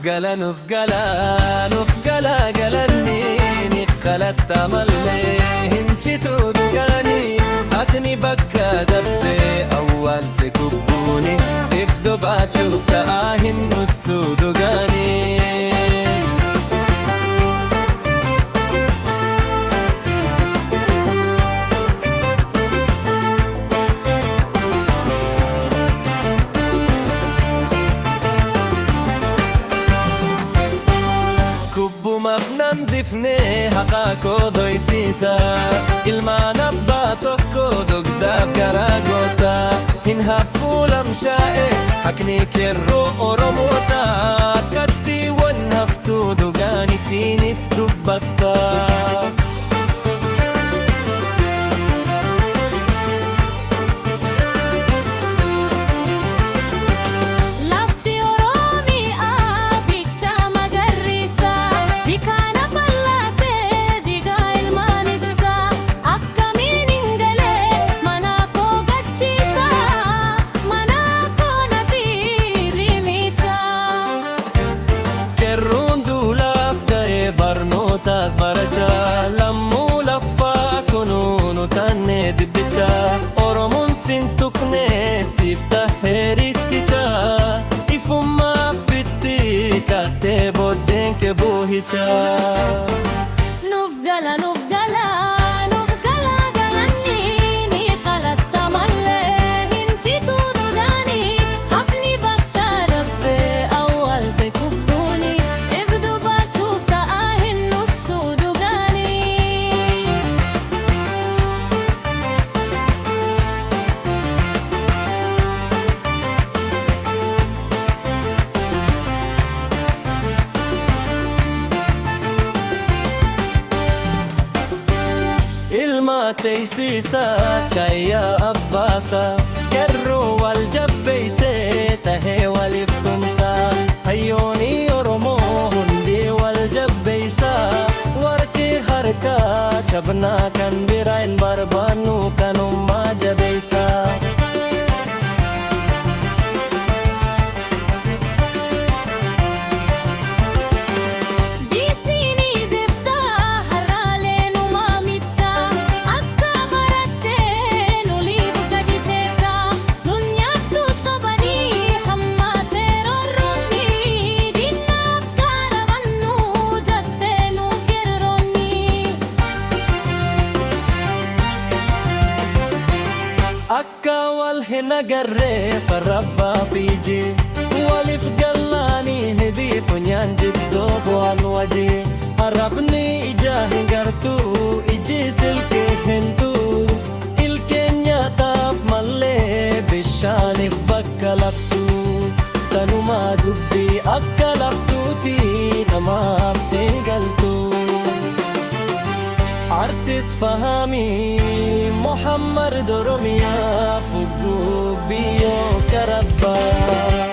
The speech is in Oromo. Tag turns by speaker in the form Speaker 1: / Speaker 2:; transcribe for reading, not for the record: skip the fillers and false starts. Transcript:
Speaker 1: nufgala galanni qalata malle hinchitu dugani atni bakka dabbe awwalte kubbuni ifdu bachuf ta'ahin nusu dugani mafnan difne haqa kodo isita ilma nabba tokko dugdaf garagota hin hafulam shae hakni kerro oromota katti wan haftu dugani finif dubbatta barnotas baracha lammu laffa kununu tanne dibbicha oromun sintukne sifta herikkicha ifumma fitti katte boddenke buhicha nufgala galanni ni qalatta malle hinchitu dugani haqni bakka rabbe awwalte kubbuni ibdu bachufta ilma teysisa kaya abbasa kerru wal jabbeyse tahe waliftumsa hayyoni oromo hundi wal jabbeysa warki harka chabna kan birain barbanu kanumma jabeysa akka wal hinagarre farabba fiji walif gallani hedifu nyanjiddo bu'an waji arabni ija hingartu iji silke hindu ilkenya taaf malle bishanif bakka laftu tanuma dubbi akka laftuti namaaf teegaltu artist fahami محمد درميا فوق بيو كربا